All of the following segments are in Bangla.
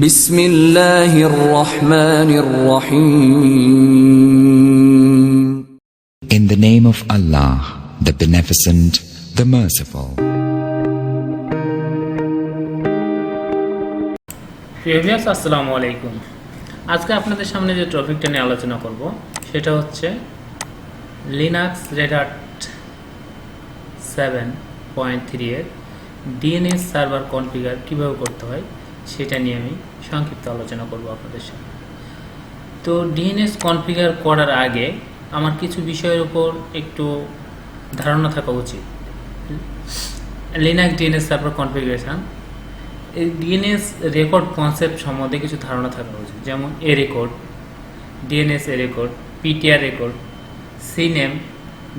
বিসমিল্লাহির রহমানির রহিম। In the name of Allah, the Beneficent, the Merciful. প্রিয় ভিউয়ার্স, আসসালামু আলাইকুম। আজকে আপনাদের সামনে যে টপিকটা নিয়ে আলোচনা করব সেটা হচ্ছে লিনাক্স রেড হ্যাট 7.3 এর ডিএনএস সার্ভার কনফিগার কীভাবে করতে হয় সেটা নিয়ে আমি সংক্ষিপ্ত আলোচনা করব আপনাদের সামনে। তো ডিএনএস কনফিগার করার আগে আমার কিছু বিষয়ের উপর একটু ধারণা থাকা উচিত। লিনাক্স ডিএনএস সার্ভার কনফিগারেশন, এই ডিএনএস রেকর্ড কনসেপ্ট সম্বন্ধে কিছু ধারণা থাকা উচিত, যেমন A record, DNS A record, PTR record, CNAME,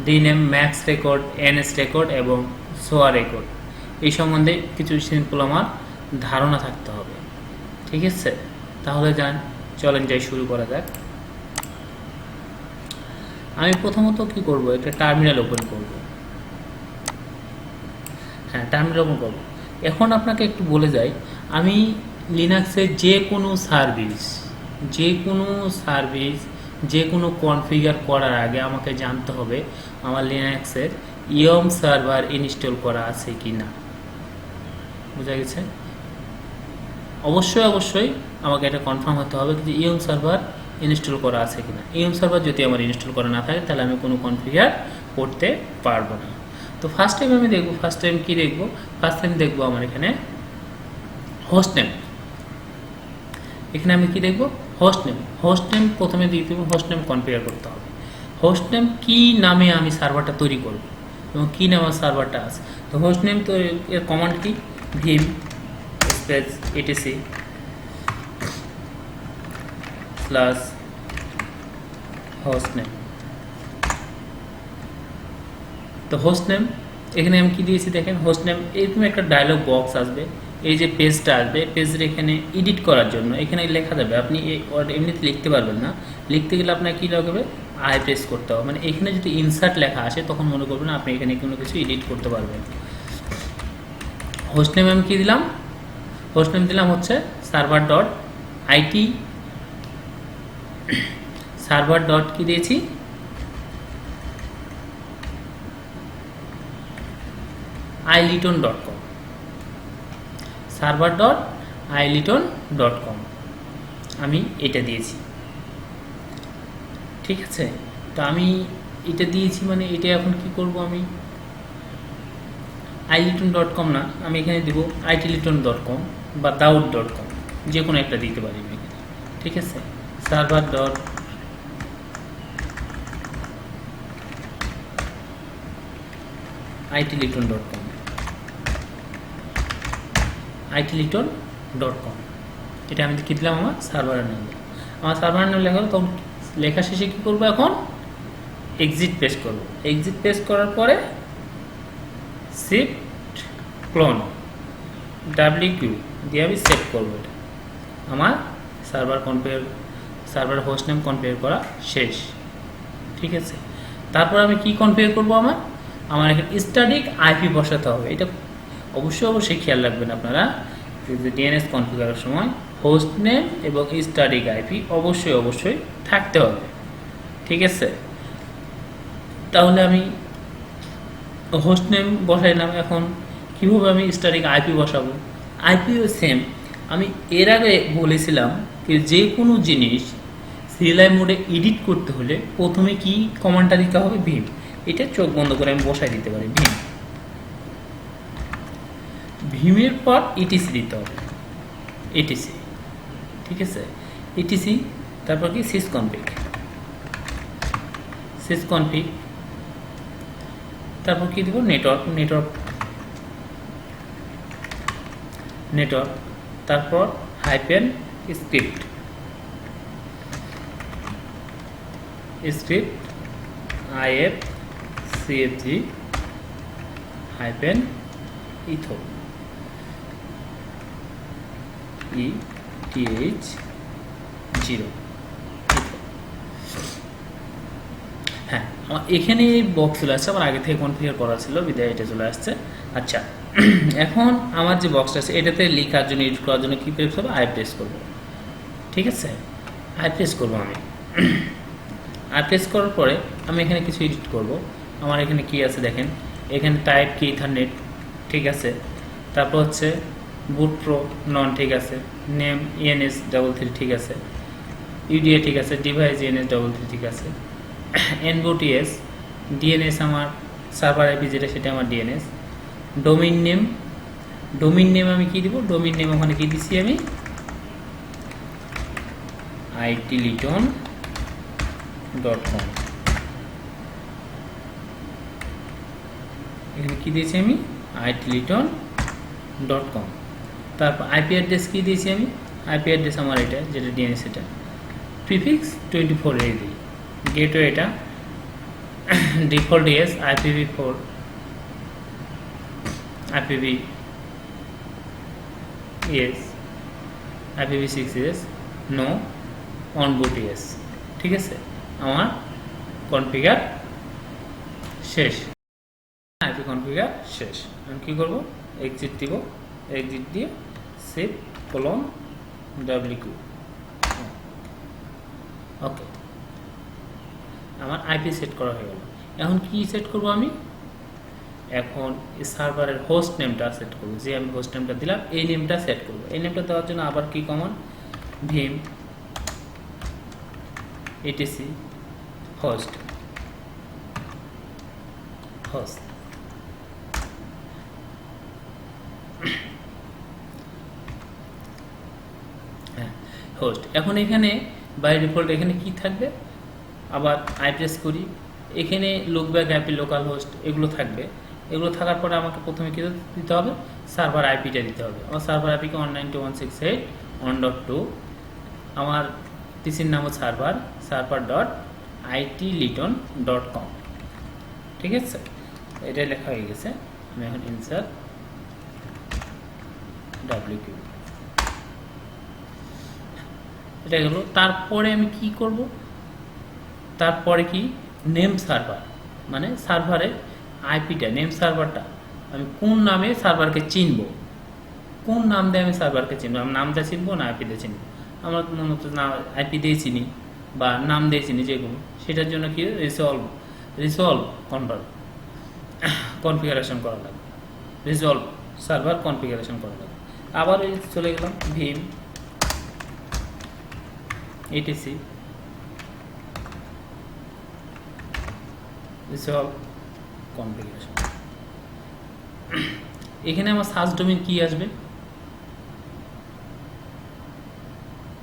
DNAME, max record, NS record এবং সোয়া রেকর্ড, এই সম্বন্ধে কিছু সিম্পল আমার ধারণা থাকতে হবে। ঠিক আছে, তাহলে চলেন যাই শুরু করা যাক। আমি প্রথমত কি করব, একটা টার্মিনাল ওপেন করব। হ্যাঁ, টার্মিনাল ওপেন করব। এখন আপনাকে একটু বলে যাই, আমি লিনাক্সের যে কোনো কনফিগার করার আগে আমাকে জানতে হবে আমার লিনাক্সের ইয়ম সার্ভার ইনস্টল করা আছে কি না। বোঝা গেছে? অবশ্যই আমাকে এটা কনফার্ম হতে হবে যে ইয়ম সার্ভার ইনস্টল করা আছে কিনা। ইয়ম সার্ভার যদি আমার ইনস্টল করা না থাকে তাহলে আমি কোনো কনফিগার করতে পারবো না। তো ফার্স্ট টাইম দেখবো আমার এখানে হোস্ট নেম। এখানে আমি কি দেখবো? হোস্ট নেম প্রথমে দিয়ে দেবো। হোস্ট নেম কনফিগার করতে হবে। হোস্ট নেম কি নামে আমি সার্ভারটা তৈরি করব এবং কি নামে সার্ভারটা আছে। তো হোস্ট নেম তো এর কমান্ড কি? vim space etc /hostname। তো হোস্ট নেম এখানে আমি কি দিয়েছি দেখেন, হোস্ট নেম এরকম একটা ডায়লগ বক্স আসবে। এই যে পেজটা আসবে, পেজের এখানে এডিট করার জন্য এখানে লেখা যাবে। আপনি এই ওয়ার্ড এমনিতে লিখতে পারবেন না, লিখতে গেলে আপনার কী লাগবে? আই প্রেস করতে হবে। মানে এখানে যদি ইনসার্ট লেখা আসে তখন মনে করবেন আপনি এখানে কোনো কিছু এডিট করতে পারবেন। হোস্ট নেম আমি কী দিলাম? হোস্ট নেম দিলাম হচ্ছে server.it কি দিয়েছি? iLiton.com server.iLiton.com আমি এটা দিয়েছি। ঠিক আছে, তো আমি এটা দিয়েছি মানে এটা এখন কি করব, আমি iLiton.com না, আমি এখানে দেব itliton.com বা daud.com, যে কোনো একটা দিতে পারি আমি এখানে। ঠিক আছে, itliton.com এটা আমি কি দিলাম? আমার সার্ভারের নাম। আমার সার্ভারের নাম লেখা হলো, তখন লেখা শেষে কী করবো? এখন এক্সিট পেস্ট করব। এক্সিট পেস্ট করার পরে শিফট ক্লোন WQ দিয়ে আমি সেভ করবো। এটা আমার সার্ভার হোস্ট নেম কনফিগার করা শেষ। ঠিক আছে, তারপর আমি কি কনফিগার করবো? আমার এখানে স্ট্যাটিক আইপি বসাতে হবে। এটা অবশ্যই খেয়াল রাখবেন আপনারা, ডিএনএস কনফিগারের সময় হোস্ট নেম এবং স্ট্যাটিক আইপি অবশ্যই থাকতে হবে। ঠিক আছে, তাহলে আমি হোস্ট নেম বসাইলাম। এখন কীভাবে আমি স্ট্যাটিক আইপি বসাবো? IPO same. আমি এর আগে বলেছিলাম যে কোনো জিনিস সিএলআই মোডে এডিট করতে হলে প্রথমে কি কমান্ডটা দিতে হবে? vim। এটা চোখ বন্ধ করে আমি বসাই দিতে পারি ভিমের পর ইটিসি দিতে হবে, ইটিসি। ঠিক আছে, ইটিসি তারপর কি sysconfig, তারপর কি দেবো? নেটওয়ার্ক, তারপর হাইপেন স্ক্রিপ্ট ifcfg হাইপেন ইথো ETH0। হ্যাঁ, আমার এখানে বক্স চলে আসছে, আমার আগে থেকে কনফিগার করা ছিল, বিদায় এটা চলে আসছে। আচ্ছা, এখন আমার যে বক্সটা আছে এটাতে লেখার জন্য এডিট করার জন্য কী প্রেস করবো? আই প্রেস করবো। ঠিক আছে, আই প্রেস করবো আমি। আই প্রেস করার পরে আমি এখানে কিছু এডিট করব। আমার এখানে কি আছে দেখেন, এখানে টাইপ কি ইথারনেট, ঠিক আছে। তারপর হচ্ছে বুট প্রো নন, ঠিক আছে। নেম ENS33, ঠিক আছে। ইউডিএ, ঠিক আছে। ডিভাইস ENS33, ঠিক আছে। NBOTS DNS আমার সার্ভার আইপি যেটা সেটা আমার DNS। ডোমেইন নেম আমি কি দিব? ডোমেইন নেম ওখানে কি দিছি আমি? itliton.com। এখানে কি দিয়েছি আমি? itliton.com। তারপর আইপি অ্যাড্রেস কি দিয়েছি আমি? আইপি অ্যাড্রেস আমার এটা যেটা DNS, এটা প্রিফিক্স 24 এই দিই। গেটওয়ে এটা default yes, IPv4, IPv yes, IPv6 yes, no, on boot yes। ঠিক আছে, আমার কনফিগার শেষ, আইপি কনফিগার শেষ। আমি কী করবো? এক্সিট দিব, এক্সিট দিয়ে সেভ :WQ। ওকে, আমার আইপি সেট করা হয়ে গেল। এখন কি সেট করব আমি? এখন সার্ভারের হোস্ট নেমটা সেট করব। যে আমি হোস্ট নেমটা দিলাম এই নেমটা সেট করব। এই নেমটা দেওয়ার জন্য আবার কি common? vim etc host। Host. এখন এখানে বাই ডিফল্ট এখানে কি থাকবে? আবার আই প্রেস করি, এখানে লুকব্যাক আইপি, লোকাল হোস্ট এগুলো থাকবে। এগুলো থাকার পরে আমাকে প্রথমে কী দিতে হবে? সার্ভার আইপিটা দিতে হবে। আমার সার্ভার আইপিকে 192.168.1.2। আমার পিসির নাম হচ্ছে server.itliton.com। ঠিক আছে, এটাই লেখা হয়ে গেছে। আমি এখন ইনসার্ট WQ, এটা গেল। তারপরে আমি কি করব? তারপরে কি? নেম সার্ভার, মানে সার্ভারের আইপিটা, নেম সার্ভারটা আমি কোন নামে সার্ভারকে চিনব, কোন নাম দিয়ে আমি সার্ভারকে চিনব? আমি নাম দিয়ে চিনবো না আইপি দিয়ে চিনব? আমরা মূলত না আইপি দিয়ে চিনি বা নাম দিয়ে চিনি, যেগুলো। সেটার জন্য কি রিসলভ কনফিগারেশন করা লাগবে, রিসলভ সার্ভার কনফিগারেশন করা লাগবে। আবার চলে গেলাম vim etc রিসলভ কনফিগারেশন। এখানে আমার সার্চ ডোমেইন কি আসবে?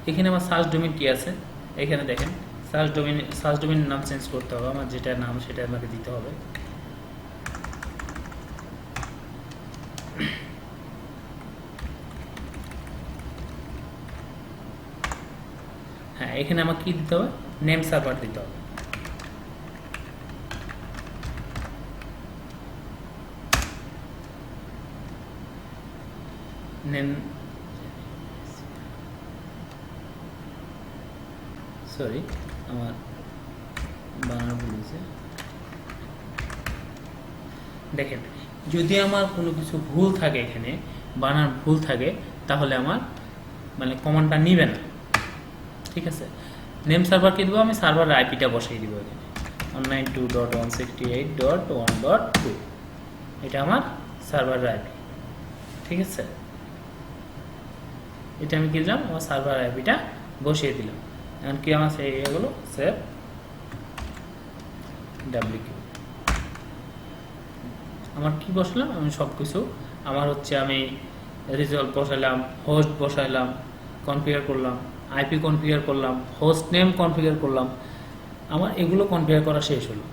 এখানে আমার সার্চ ডোমেইন কি আছে? এখানে দেখেন সার্চ ডোমেইনের নাম চেঞ্জ করতে হবে। আমার যেটা নাম সেটা আমাকে দিতে হবে। হ্যাঁ, এখানে আমাকে কি দিতে হবে? নেম সার্ভার দিতে হবে। নেম, সরি আমার বানান ভুল হয়েছে। দেখেন, যদি আমার কোনো কিছু ভুল থাকে, এখানে বানান ভুল থাকে, তাহলে আমার মানে কমান্ডটা নিবে না। ঠিক আছে, নেম সার্ভারকে দেবো আমি, সার্ভারের আইপিটা বসাই দিব এখানে 192.168.1.2। এটা আমার সার্ভারের আইপি। ঠিক আছে, এটা আমি কি দিলাম? আমার সার্ভার আইপিটা বসিয়ে দিলাম। এখন কি আমার সেই এগুলো সেভ WQ। আমার কি বসালাম? আমি সব কিছু আমার হচ্ছে আমি রিজলভ বসালাম, হোস্ট বসাইলাম, কনফিগার করলাম, আইপি কনফিগার করলাম, হোস্ট নেম কনফিগার করলাম। আমার এগুলো কনফিগার করা শেষ হলো।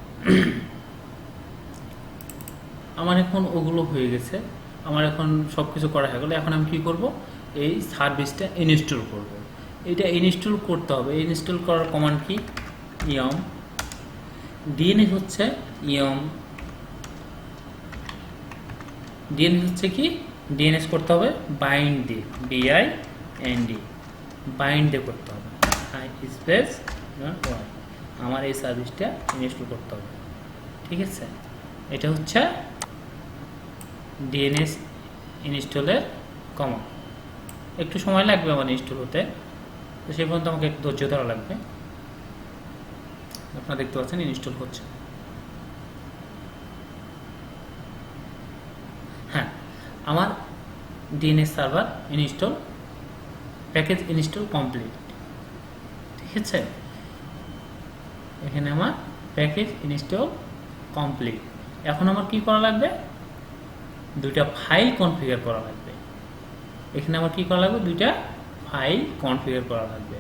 আমার এখন ওগুলো হয়ে গেছে, আমার এখন সব কিছু করা হয়ে গেলো। এখন আমি কী করব? এই সার্ভিসটা ইনস্টল করব। এটা ইনস্টল করতে হবে। ইনস্টল করার কমান্ড কি? ইয়ম ডিএনএস হচ্ছে ইয়ম ডিএনএস হচ্ছে কি? ডিএনএস করতে হবে বাইন্ড দিয়ে, BIND বাইন্ড দিয়ে করতে হবে। স্পেস আমার এই সার্ভিসটা ইনস্টল করতে হবে। ঠিক আছে, এটা হচ্ছে DNS ইনস্টলের কমন। একটু সময় লাগবে আমার ইনস্টল হতে, তো সেই পর্যন্ত আমাকে একটু ধৈর্য ধরা লাগবে। আপনারা দেখতে পাচ্ছেন ইনস্টল হচ্ছে। হ্যাঁ, আমার DNS server install, package install complete. ঠিক আছে, এখানে আমার প্যাকেজ ইনস্টল কমপ্লিট। এখন আমার কি করা লাগবে? দুইটা ফাইল কনফিগার করা লাগবে। এখানে আমার কি করা লাগবে? দুইটা ফাইল কনফিগার করা লাগবে।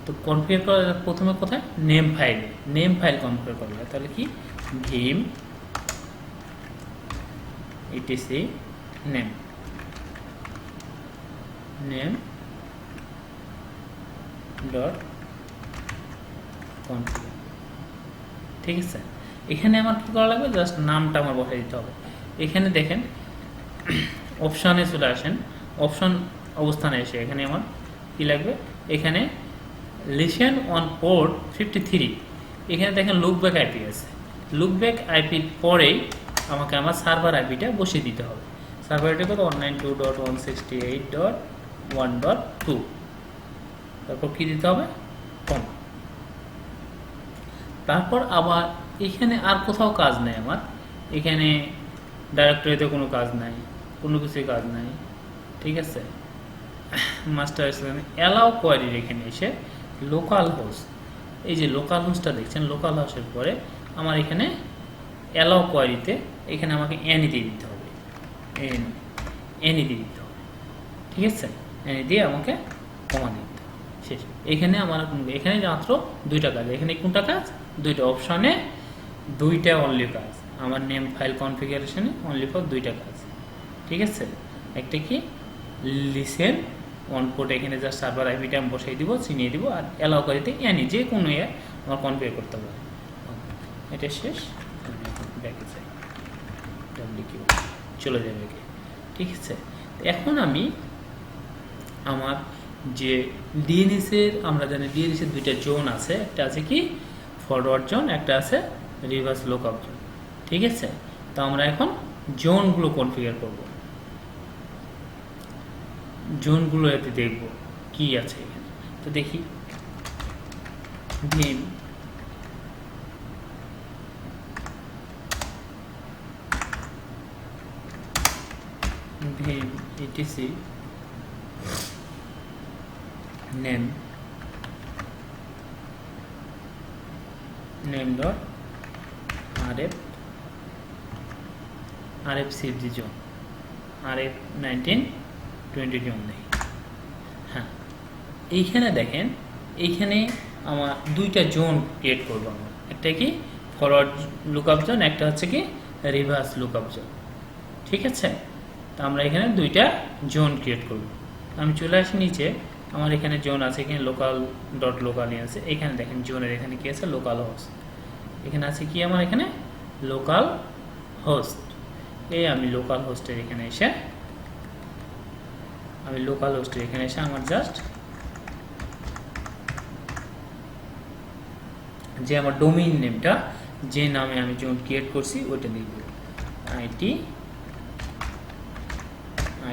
তো কনফিগার করা প্রথমে কোথায়? নেম ফাইল কনফিগার করা লাগবে। তাহলে কি? vim etc name dot configure. ঠিক আছে, এখানে আমার কি করা লাগবে? জাস্ট নামটা আমার বসাই দিতে হবে। এখানে দেখেন অপশানে চলে আসেন, অপশন অবস্থানে এসে এখানে আমার কি লাগবে? এখানে লিসেন অন পোর্ট 53, এখানে দেখেন লুকব্যাক আইপি আছে। লুকব্যাক আইপির পরেই আমাকে আমার সার্ভার আইপিটা বসিয়ে দিতে হবে। সার্ভার আইপি কত? 192.168.1.2। তারপর কি দিতে হবে? কম। তারপর আবার এখানে আর কোথাও কাজ নেই আমার, এখানে ডাইরেক্টরিতে কোনো কাজ নাই, কোনো কিছুই কাজ নাই। ঠিক আছে, মাস্টার অ্যালাউ কোয়ারির এখানে এসে লোকাল হোস্ট, এই যে লোকাল হোস্টটা দেখছেন, লোকাল হোস্টের পরে আমার এখানে অ্যালাউ কোয়ারিতে এখানে আমাকে এনি দিয়ে দিতে হবে, এনি দিয়ে দিতে হবে। ঠিক আছে, এনি দিয়ে আমাকে কমা দিতে হবে। শেষ। এখানে আমার এখানে মাত্র দুইটা কাজ। এখানে কোনটা কাজ? দুইটা অপশনে দুইটা অনলি কাজ। আমার নেম ফাইল কনফিগারেশনে অনলি ফর দুইটা কাজ। ঠিক আছে, একটা কি? লিসেন অন পোর্ট, এখানে জাস্ট সার্ভার আইপিটা আমি বসাই দিব, চিনিয়ে দিব, আর অ্যালাউ করিতে এনি যে কোনো আমার কনফিগার করতে পারে। এটা শেষ। ব্যাকে যাই, WQ চলে যাবে। ঠিক আছে, এখন আমি আমার যে ডিএনএসের, আমরা জানি ডিএনএসের দুইটা জোন আছে, একটা আছে কি ফরওয়ার্ড জোন, একটা আছে রিভার্স লুকআপ জোন। ঠিক আছে, তো আমরা এখন জোনগুলো কনফিগার করব, জোনগুলো এতে দেখব কি আছে এখানে। তো দেখি vim etc name dot rf cfg zone rf 1920 zone নেই। হ্যাঁ, এইখানে দেখেন, এইখানে আমার দুইটা জোন ক্রিয়েট করবো আমরা, একটা কি ফরওয়ার্ড লুকআপ জোন, একটা হচ্ছে কি রিভার্স লুকআপ জোন। ঠিক আছে, তো আমরা এখানে দুইটা জোন ক্রিয়েট করব। আমি চলে আসি নিচে, আমার এখানে জোন আছে, এখানে লোকাল ডট লোকালি আছে। এখানে দেখেন জোনের এখানে কি আছে? Local host. এখানে আছে কি আমার? এখানে লোকাল হোস্ট। এই আমি লোকাল হোস্টের এখানে এসে আমার জাস্ট যে আমার ডোমেইন নেমটা, যে নামে আমি জোন ক্রিয়েট করছি ওইটা দিয়ে দেব,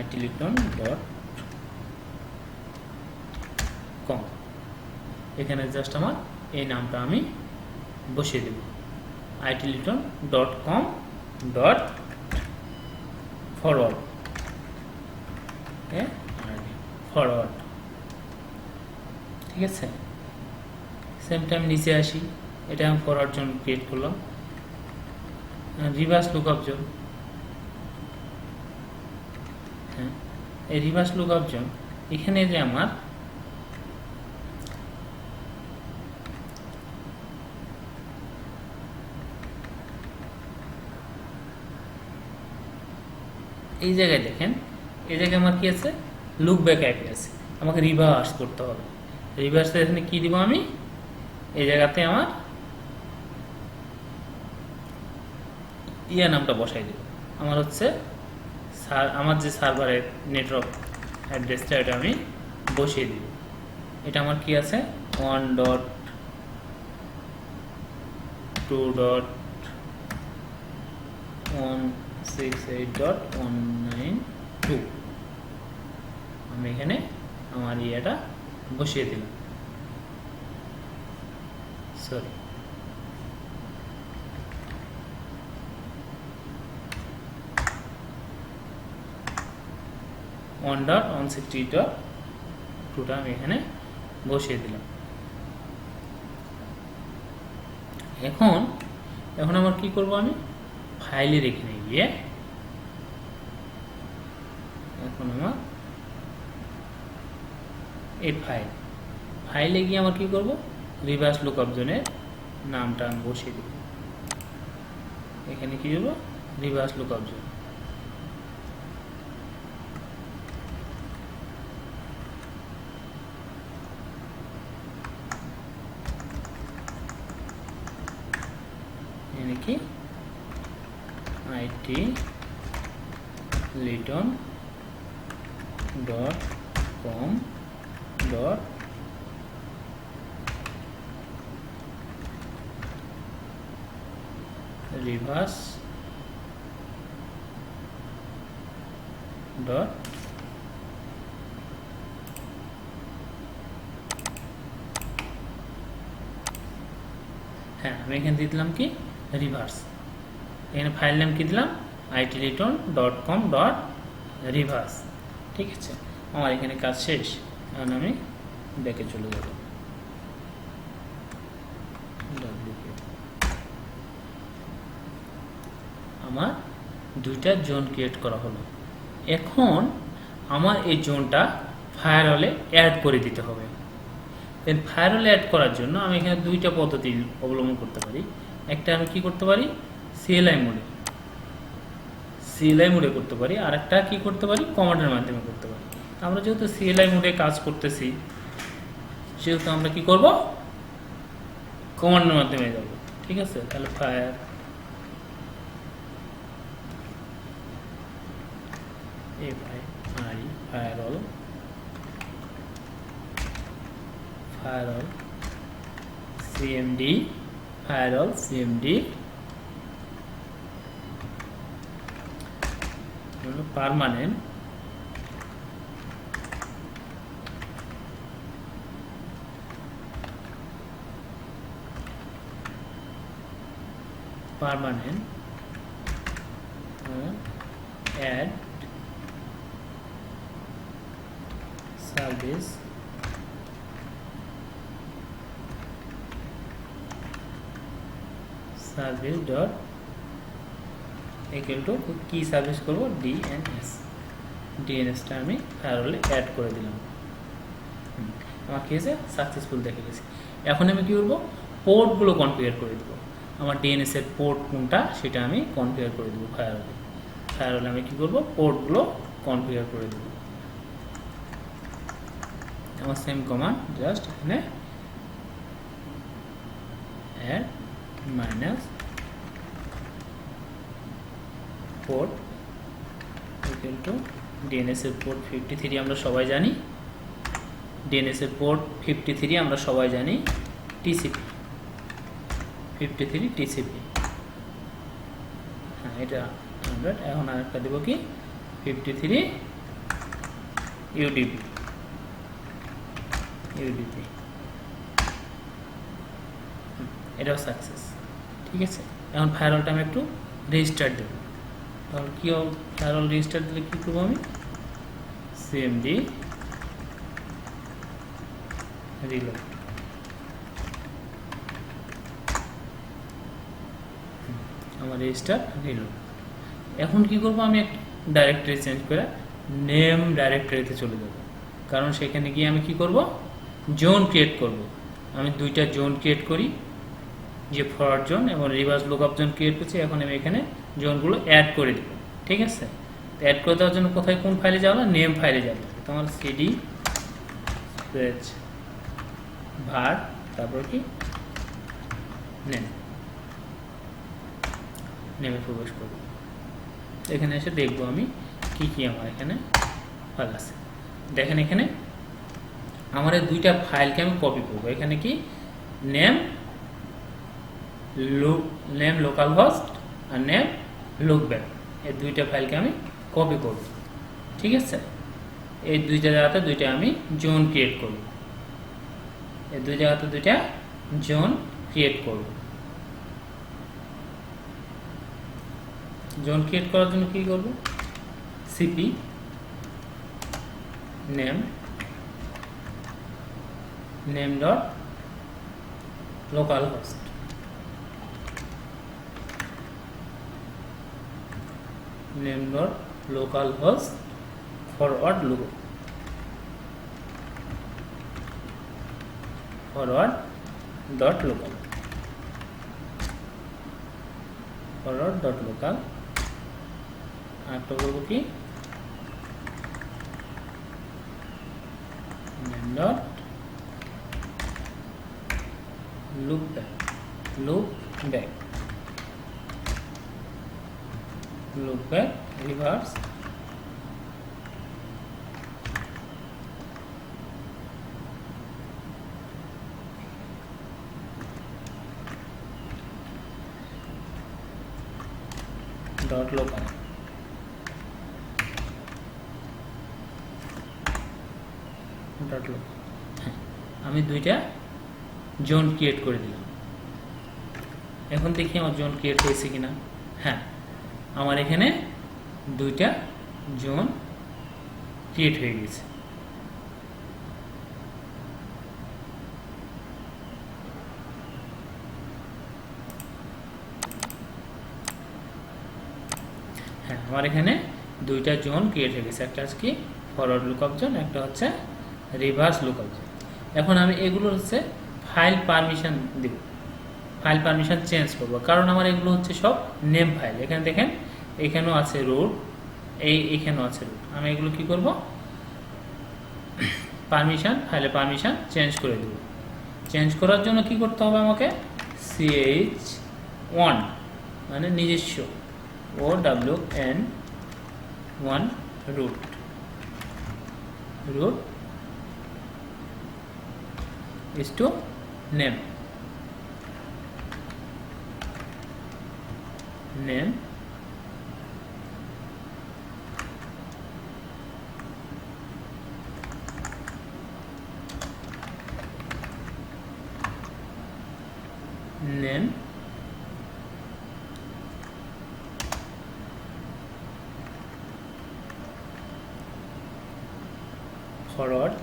itliton.com। এখানে জাস্ট আমার এই নামটা আমি বসিয়ে দেব, itliton.com.forward। ফরওয়ার্ড। ঠিক আছে, সেম টাইম নিচে আসি, এটা আমি ফরওয়ার্ড জোন ক্রিয়েট করলাম। রিভার্স লুকআপ জোন, হ্যাঁ, এই রিভার্স লুকআপ জোন এখানে যে আমার এই জায়গায় দেখেন, এই জায়গায় আমার কি আছে? লুকব্যাক আইপি আছে, আমাকে রিভার্স করতে হবে। রিভার্সে এখানে কি দিব? আমি এই জায়গাতে আমার নামটা বসাই দেব। আমার হচ্ছে আমার যে সার্ভারের নেটওয়ার্ক অ্যাড্রেসটা, এটা আমি বসিয়ে দিব। এটা আমার কি আছে? 1.2.168.19 এখানে আমার ইয়েটা বসিয়ে দিলাম, সরি $1.160.2টা আমি এখানে বসিয়ে দিলাম। এখন আমার কি করব, আমি ফাইলের এখানে গিয়ে এখন আমার এই ফাইলে গিয়ে আমার কি করব, রিভার্স লুকআপ জোনের নামটা আমি বসিয়ে দেব। এখানে কি দেব, রিভার্স লুকআপ জোন। কি itliton.com reverse dot হ্যাঁ আমি এখানে দিয়ে দিলাম কি রিভার্স, এখানে ফাইল নাম কি দিলাম itliton.com.reverse। ঠিক আছে, আমার এখানে কাজ শেষ। এখন আমি ব্যাকে চলে যাব। আমার দুইটা জোন ক্রিয়েট করা হলো। এখন আমার এই জোনটা ফায়ারওয়ালে অ্যাড করে দিতে হবে। ফায়ারওয়ালে অ্যাড করার জন্য আমি এখানে দুইটা পদ্ধতি অবলম্বন করতে পারি। একটা আমি কি করতে পারি, সিএলআই মোডে করতে পারি, আর একটা কি করতে পারি, কমান্ডের মাধ্যমে করতে পারি। আমরা যেহেতু সিএলআই মোডে কাজ করতেছি সেহেতু আমরা কি করব, কমান্ডের মাধ্যমে যাব। ঠিক আছে, তাহলে firewall cmd permanent add service dot equal to কি সার্ভিস করব, ডিএনএসটা আমি ফায়ারওয়ালে অ্যাড করে দিলাম। আমার কি হয়েছে, সাকসেসফুল দেখে গেছে। এখন আমি কি করব, পোর্টগুলো কনফিগার করে দেবো। আমার ডিএনএস এর পোর্ট কোনটা সেটা আমি কনফিগার করে দেবো ফায়ারওয়ালে আমি কি করব, পোর্টগুলো কনফিগার করে দেবো। আমার সেম কমান্ড, জাস্ট এখানে add minus port equal to DNS এর পোর্ট 53 আমরা সবাই জানি, ডিএনএস এর পোর্ট 53 আমরা সবাই জানি, টিসিপি 53 টিসিপি। হ্যাঁ এটা 100। এখন আরেকটা দেবো কি 53 ইউডিপি। এটাও সাকসেস। ঠিক আছে, এখন ফায়ারওয়ালটা আমি একটু রেজিস্টার দেবো। তাহলে কি ফায়ারওয়াল রেজিস্টার দিলে কী করবো, আমি সিএমডি রিলোড। আমার রেজিস্টার রিলোড। এখন কি করব, আমি একটা ডাইরেক্টরি চেঞ্জ করে নেম ডাইরেক্টরিতে চলে যাব, কারণ সেখানে গিয়ে আমি কি করব, জোন ক্রিয়েট করব। আমি দুইটা জোন ক্রিয়েট করি, যে ফরওয়ার্ড জোন এবং রিভার্স লুকআপ জোন ক্রিয়েট করছি। এখন আমি এখানে জোনগুলো অ্যাড করে দেব। ঠিক আছে, অ্যাড করে দেওয়ার জন্য কোথায়, কোন ফাইলে যাবো, নেম ফাইলে যাবো। তোমার সিডি স্পেস var, তারপর কি নেমে প্রবেশ করব। এখানে এসে দেখবো আমি কি কি আমার এখানে ফাইল আছে। দেখেন এখানে আমার এই দুইটা ফাইলকে আমি কপি করবো। এখানে কি নেম লোকাল হোস্ট আর নেম লুকব্যাক, এই দুইটা ফাইলকে আমি কপি করব। ঠিক আছে, এই দুই জায়গাতে দুইটা আমি জোন ক্রিয়েট করব, এই দুই জায়গাতে দুইটা জোন ক্রিয়েট করব। জোন ক্রিয়েট করার জন্য কি করব, CP name dot localhost, name dot localhost forward dot local আরেকটা করবো কি dot loopback reverse dot local. আমি দুইটা জোন ক্রিয়েট করে দিলাম। এখন দেখি আমার জোন ক্রিয়েট হয়েছে কিনা। হ্যাঁ, আমার এখানে দুইটা জোন ক্রিয়েট হয়ে গেছে। হ্যাঁ, আমার এখানে দুইটা জোন ক্রিয়েট হয়ে গেছে, একটা হচ্ছে কি ফরওয়ার্ড লুকআপ জোন, একটা হচ্ছে রিভার্স লুকআপ জোন। এখন আমি এগুলো হচ্ছে ফাইল পারমিশন দেব, ফাইল পারমিশন চেঞ্জ করব, কারণ আমার এগুলো হচ্ছে সব নেম ফাইল। এখানে দেখেন এখানেও আছে রুট, এইখানেও আছে রুট। আমি এগুলো কি করব, পারমিশন ফাইলে পারমিশন চেঞ্জ করে দেব। চেঞ্জ করার জন্য কি করতে হবে আমাকে, ch1 মানে নিজস্ব OWN1 root is to name forward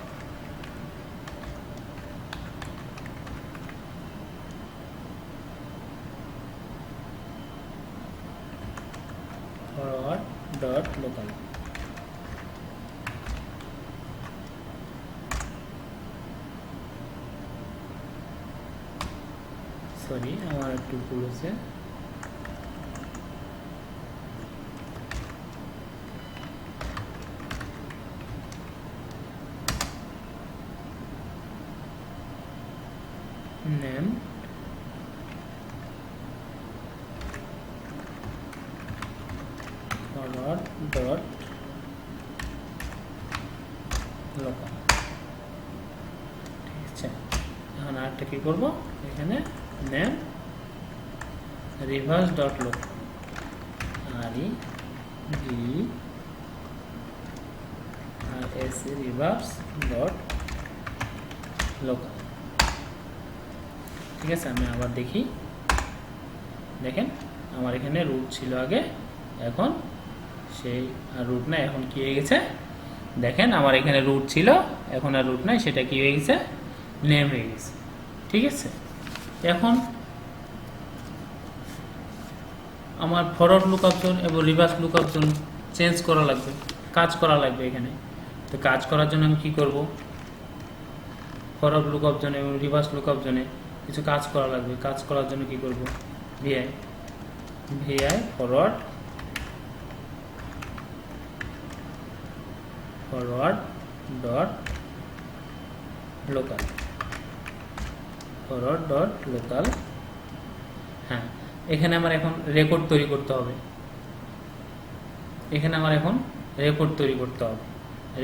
dot local। Sorry, আমার একটু ভুল হয়েছে। Name forward dot local। ঠিক আছে, এখন আরেকটা কি করব, এখানে name reverse dot local, REVRS reverse dot local. ঠিক আছে, আমি আবার দেখি। দেখেন আমার এখানে রুট ছিল আগে, এখন সেই আর রুট নাই, এখন কি হয়ে গেছে, দেখেন আমার এখানে রুট ছিল, এখন আর রুট নাই, সেটা কি হয়ে গেছে, নেম হয়ে গেছে। ঠিক আছে, এখন আমার ফরওয়ার্ড লুকআপ জোন এবং রিভার্স লুকআপ জোন চেঞ্জ করা লাগবে, কাজ করা লাগবে এখানে। তো কাজ করার জন্য আমি কি করব, ফরওয়ার্ড লুকআপ জোনে এবং রিভার্স লুকআপ জোনে কিছু কাজ করা লাগবে। কাজ করার জন্য কি করব, ভিআই ফরওয়ার্ড ডট লোকাল। হ্যাঁ, এখানে আমার এখন রেকর্ড তৈরি করতে হবে।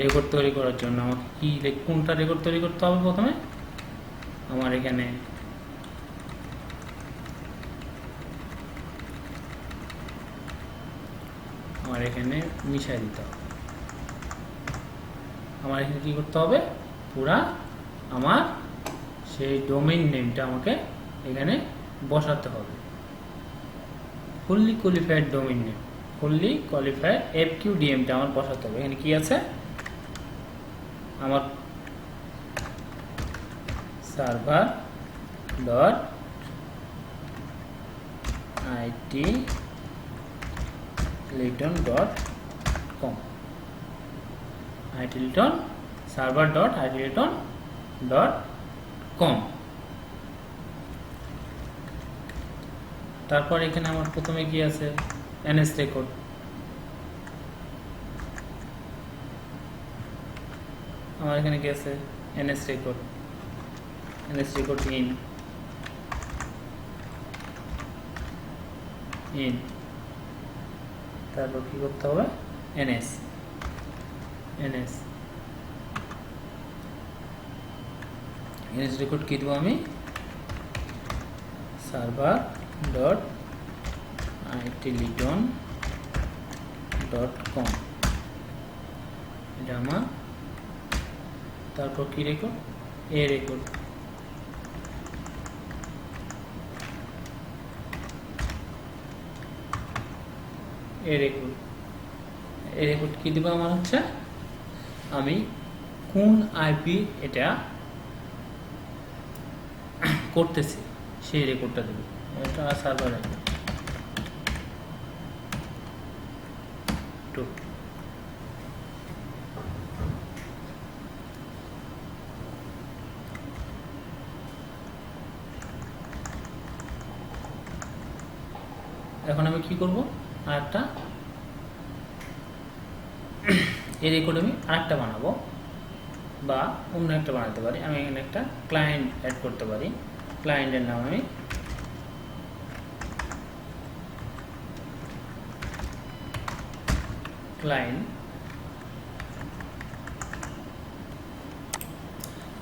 রেকর্ড তৈরি করার জন্য আমাকে কি কোনটা রেকর্ড তৈরি করতে হবে, প্রথমে আমার এখানে মিশাই দিতে হবে। আমার এখানে কি করতে হবে, পুরা আমার সেই ডোমেইন নেমটা আমাকে এখানে বসাতে হবে। Fully qualified domain name, fully qualified FQDMটা আমার বসাতে হবে। এখানে কি আছে, আমার server dot itliton.com, itliton server.itliton.com। তারপর এখানে আমার প্রথমে কি আছে, NS রেকর্ড। আমার এখানে কি আছে, NS রেকর্ড ইন, তারপর কি করতে হবে, NS রেকর্ড কি দেবো আমি, server.itliton.com, এটা আমার। তারপর কি রেকর্ড, এ রেকর্ড, এই রেকর্ড কি দেবো আমার হচ্ছে, আমি কোন আইপি এটা করতেছি সেই রেকর্ডটা দেবো। এটা সার্ভার রেকর্ড 2। এখন আমি কি করব, আরেকটা এই রেকর্ড আমি আরেকটা বানাবো বা অন্য একটা বানাতে পারি। আমি এখানে একটা ক্লায়েন্ট অ্যাড করতে পারি। ক্লায়েন্টের নাম আমি ক্লায়েন্ট,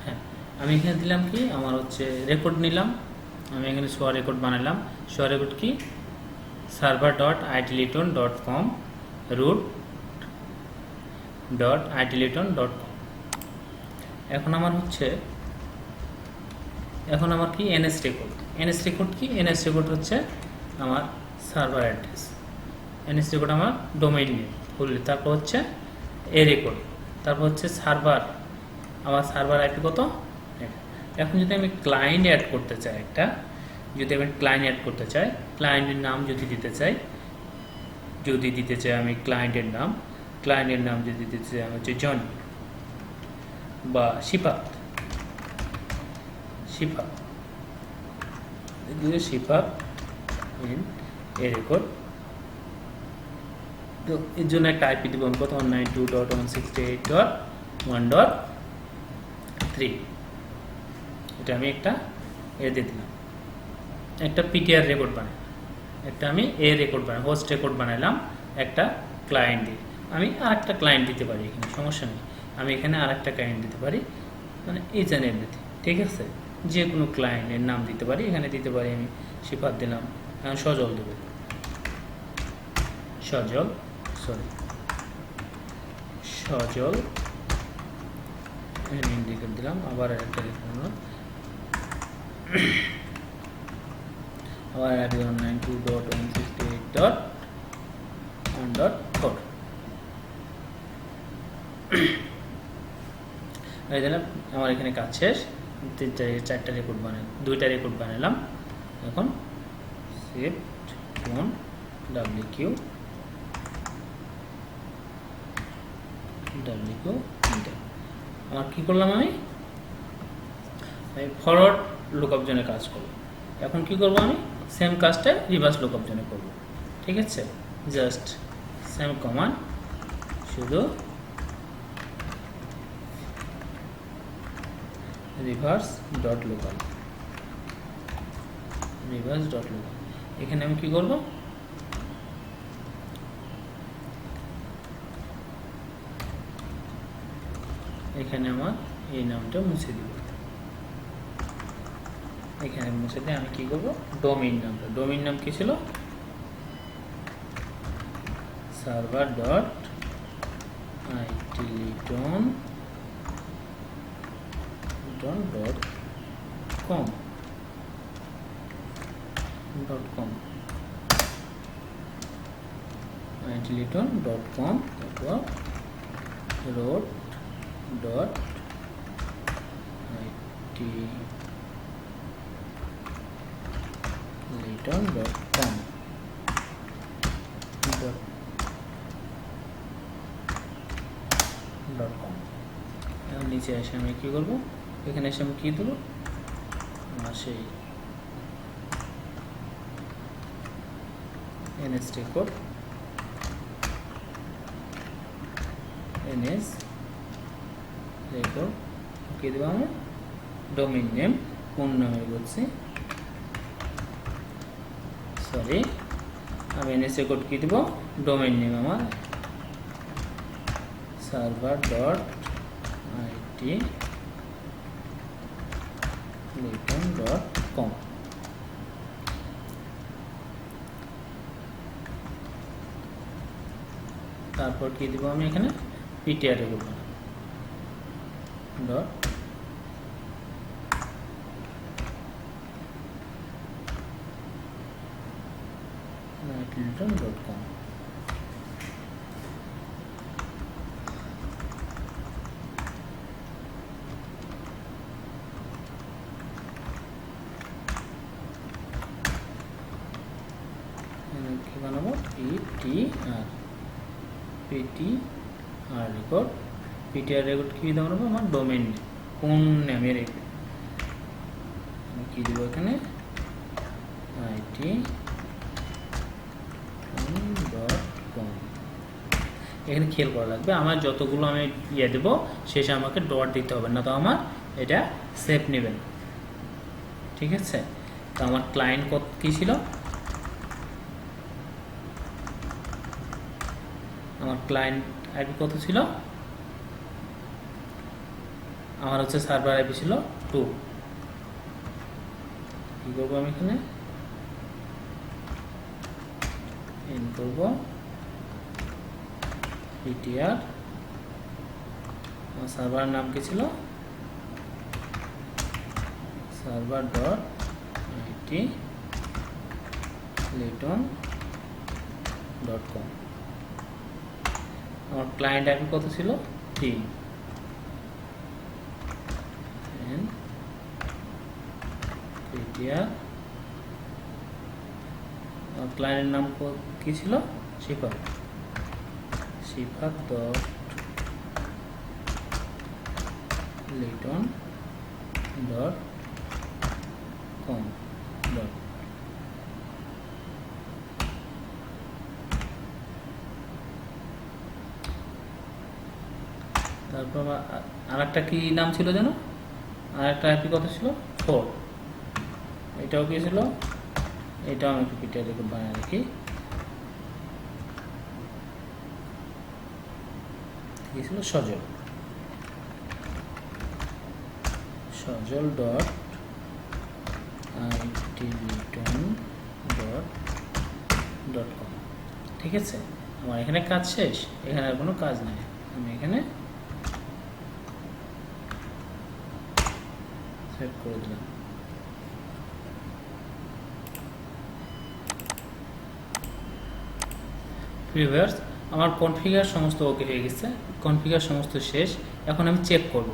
হ্যাঁ আমি এখানে দিলাম কি, আমার হচ্ছে রেকর্ড নিলাম, আমি এখানে শো রেকর্ড বানালাম। শো রেকর্ড কি, server.itliton.com root.itliton.com। এখন আমার হচ্ছে, এখন আমার কি, NS রেকর্ড কি, NS রেকর্ড হচ্ছে আমার সার্ভার অ্যাড্রেস, NS রেকর্ড আমার ডোমেইন নেম ফুললি। তারপর হচ্ছে এ রেকর্ড, তারপর হচ্ছে সার্ভার, আমার সার্ভার আইপি কত। এখন যদি আমি ক্লায়েন্ট অ্যাড করতে চাই, ক্লায়েন্টের নাম যদি দিতে চাই আমি ক্লায়েন্টের নাম যদি দিতে চাই আমি হচ্ছে জন বা শিফাত ইন এ রেকর্ড। তো এর জন্য একটা আইপি দিব আমি কত, 192.168.1.3। এটা আমি একটা এ দিয়ে দিলাম, একটা PTR রেকর্ড বানাই, একটা আমি হোস্ট রেকর্ড বানাইলাম একটা ক্লায়েন্ট দিয়ে। আমি আরেকটা ক্লায়েন্ট দিতে পারি, এখানে সমস্যা নেই, আমি এখানে আরেকটা ক্লায়েন্ট দিতে পারি, মানে এই জানি এভরিথিং, ঠিক আছে। যে কোনো ক্লায়েন্টের নাম দিতে পারি, এখানে দিতে পারি আমি শিফাত দিলাম, এখন সজল দেব, সজল ইন্ডিকেট দিলাম, আবার একটা দিলাম, আবার 192.168.1.4। এই দিলাম, আমার এখানে কাজ শেষ। 4টা রেকর্ড বানাই, 2টা রেকর্ড বানালাম। এখন শিফট কোন WQ এন্টার। আমার কি করলাম, আমি ফরওয়ার্ড লুকআপ জোনে কাজ করব। এখন কি করব, আমি সেম কাজটা রিভার্স লুকআপ জোনে করব, ঠিক আছে। জাস্ট সেম কমান্ড, শুধু রিভার্স ডট লোকাল, এখানে আমি কি করব, এখানে আমার এই নামটা মুছে দিব। এখানে মুছে দিয়ে আমি কি করব, ডোমেইন নাম কি ছিল, server.itliton.com liton.com liton.com তারপর road dot it liton.com নিচে এসে আমি কি করব, এখানে এসে আমি কি দেবো, সেই ns record কি দেবো আমি ডোমেইন নেম, কোন নামে বলছি, সরি আমি ns record কি দেবো, ডোমেইন নেম আমার server.it liton.com। তারপর কি দিব আমি এখানে ptr করব ডট liton.com। কি বানাবো ptr রেকর্ড, ptr রেকর্ড কি বানাবো আমার ডোমেইন কোন নামের আমি কি দেব এখানে it.com। এখানে খেয়াল করা লাগবে আমার যতগুলো আমি দেব শেষে আমাকে ডট দিতে হবে, না তো আমার এটা সেভ নেবেন, ঠিক আছে। তো আমার ক্লায়েন্ট কত কি ছিল, আমার ক্লায়েন্ট আইপি কত ছিল, আমার হচ্ছে সার্ভার আইপি ছিল 2। কি করবো আমি এখানে ইন করব ptr, আমার সার্ভার নাম কি ছিল server.it liton.com। আমার ক্লায়েন্ট আইপি কত ছিল 3, ptr আমার ক্লায়েন্টের নাম কি ছিল শিফাত liton.com। তারপর আরেকটা কি নাম ছিল যেন, আরেকটা আইপি কত ছিল 4, এটাও কি ছিল, এটাও আমি একটু ptr রেকর্ড বানিয়ে রাখি, কি ছিল সজল ডট itliton.com। ঠিক আছে, আমার এখানে কাজ শেষ, এখানে আর কোনো কাজ নেই, আমি এখানে সেভ করে দিলাম। ভিউয়ার্স আমার কনফিগার সমস্ত ওকে হয়ে গেছে, কনফিগার সমস্ত শেষ, এখন আমি চেক করব,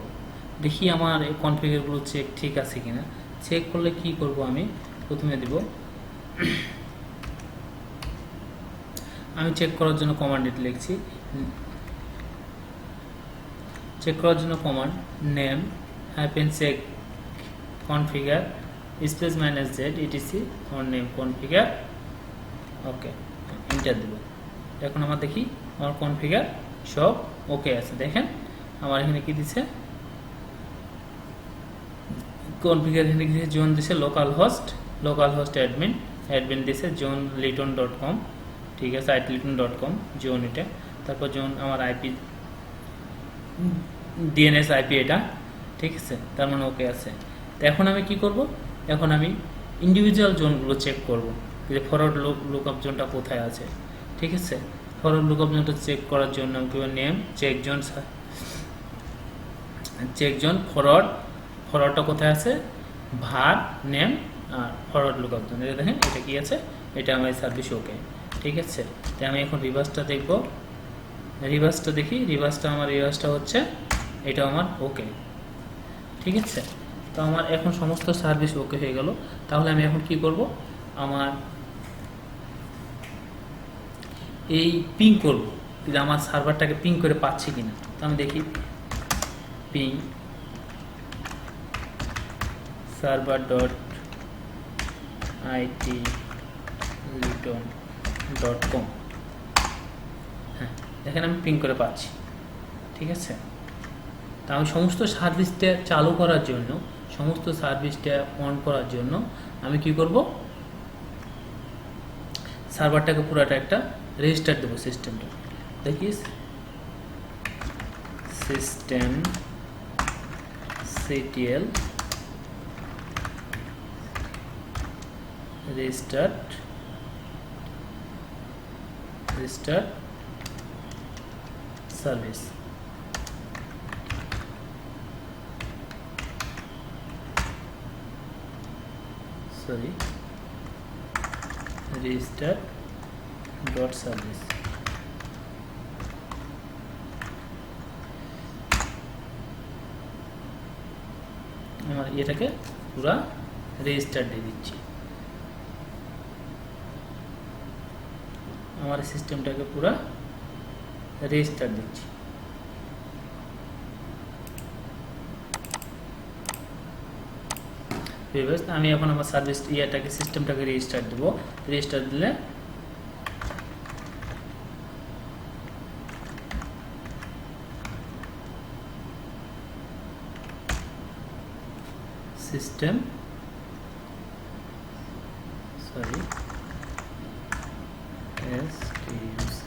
দেখি আমার এই কনফিগারগুলো চেক ঠিক আছে কিনা। চেক করলে কি করব, আমি প্রথমে দিব, আমি চেক করার জন্য কমান্ড লিখছি, চেক করার জন্য command name -check configure space -z etc for name configure, okay enter দেব। এখন আমরা দেখি আমার কনফিগার সব ওকে আছে, দেখেন আমার এখানে কি দিছে, কনফিগার এখানে দিছে জোন দিছে লোকাল হোস্ট অ্যাডমিন দিছে জোন liton.com, ঠিক আছে itliton.com জোন এটা, তারপর জোন আমার আইপি ডিএনএস আইপি এটা, ঠিক আছে, তার মানে ওকে আছে। তো এখন আমি কি করব, এখন আমি ইন্ডিভিজুয়াল জোনগুলো চেক করব যে ফরওয়ার্ড লুকআপ জোনটা কোথায় আছে, ঠিক আছে। ফরওয়ার্ড লুকআপ জোনটা চেক করার জন্য আমি নেম চেক জোন ফরওয়ার্ড ফরওয়ার্ডটা কোথায় আছে, var নেম আর ফরওয়ার্ড লুকআপ জন্য। এটা দেখেন এটা কি আছে, এটা আমার সার্ভিস ওকে। ঠিক আছে, তাই আমি এখন রিভার্সটা দেখব, রিভার্সটা দেখি, রিভার্সটা হচ্ছে এটা আমার ওকে। ঠিক আছে, তো আমার এখন সমস্ত সার্ভিস ওকে হয়ে গেল। তাহলে আমি এখন কি করব, আমার এই পিং করব যে আমার সার্ভারটাকে পিং করে পাচ্ছি কিনা। তো আমি দেখি পিং সার্ভার ডট itliton.com, হ্যাঁ দেখেন আমি পিং করে পাচ্ছি। ঠিক আছে, তা আমি সমস্ত সার্ভিসটা চালু করার জন্য, সমস্ত সার্ভিসটা অন করার জন্য আমি কি করব, সার্ভারটাকে পুরোটা একটা রেজিস্টার দেবো সিস্টেমটা। দেখিস system ctl restart service। Sorry, restart dot service। আমার এটাকে পুরা রেজিস্টার দিয়ে দিচ্ছি, আমার সিস্টেমটাকে পুরা রেজিস্টার দিচ্ছি। আমি এখন আমার সার্ভিস ইয়াটাকে সিস্টেমটাকে রেজিস্টার দেবো। রেজিস্টার দিলে system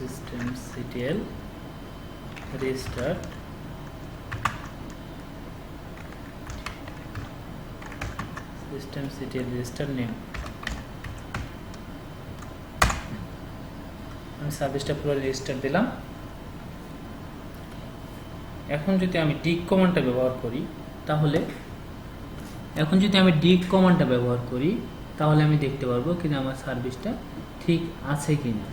system ctl restart system ctl restart name। আমি সার্ভিসটা পুরো রেজিস্টার দিলাম। এখন যদি আমি dig কমান্ডটা ব্যবহার করি তাহলে আমি দেখতে পারবো কিনা আমার সার্ভিসটা ঠিক আছে কিনা।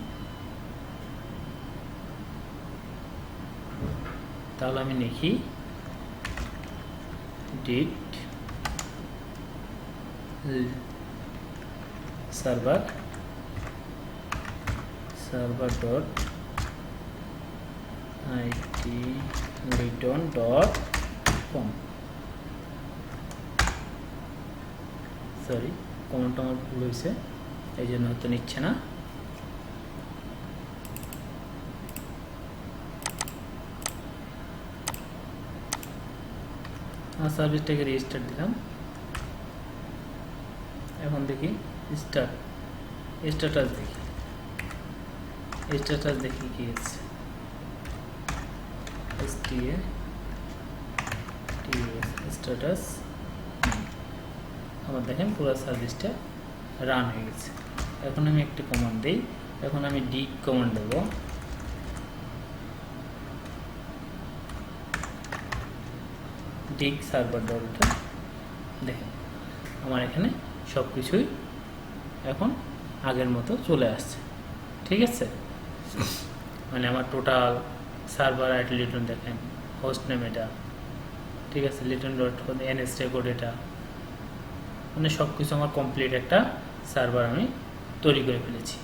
তাহলে আমি লিখি dit server dot itliton.com। Sorry, কমান্ডটা আমার ভুল হয়েছে, এই জন্য হয়তো নিচ্ছে না। আমার সার্ভিসটাকে রেজিস্টার দিলাম। এখন দেখি স্ট্যাটাস দেখি কি আছে, স্ট্যাটাস আমার দেখেন পুরো সার্ভিসটা রান হয়ে গেছে। এখন আমি একটা কমান্ড দিই, এখন আমি dig কমান্ড দেব। dig সার্ভার ডট, দেখেন আমার এখানে সব কিছুই এখন আগের মতো চলে আসছে। ঠিক আছে, মানে আমার টোটাল সার্ভার আইডি লিটন দেখেন, হোস্ট নেম এটা, ঠিক আছে, liton.com ns রেকর্ড এটা, মানে সব কিছু আমার কমপ্লিট একটা সার্ভার আমি তৈরি করে ফেলেছি।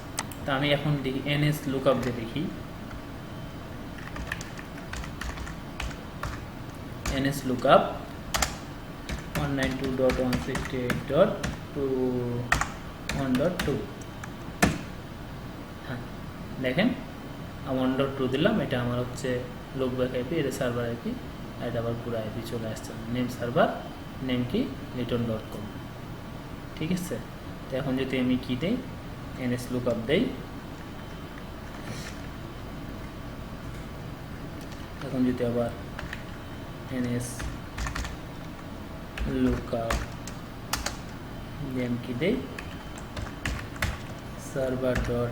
তা আমি এখন দেখি ns লুকআপ দিয়ে দেখি, ns lookup 192.168.1.2। হ্যাঁ দেখেন আমি 1.2 দিলাম, এটা আমার হচ্ছে লোকব্যাক আইপি, এটা সার্ভার আইপি, এটা আবার পুরো আইপি চলে আসছে। নেম সার্ভার, নেম কি liton.com। ঠিক আছে, তো এখন যদি আমি কি দেই, ns lookup দেই, এখন যদি আবার ns lookup নেম কি দেই, server dot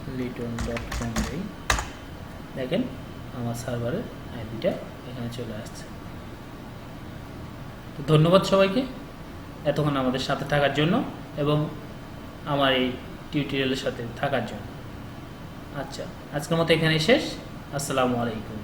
itliton.com দেই, দেখেন আমার সার্ভারের আইপিটা এখানে চলে আসছে। তো ধন্যবাদ সবাইকে এতক্ষণ আমাদের সাথে থাকার জন্য এবং আমার এই টিউটোরিয়ালের সাথে থাকার জন্য। আচ্ছা, আজকের মতো এখানেই শেষ। আসসালামু আলাইকুম।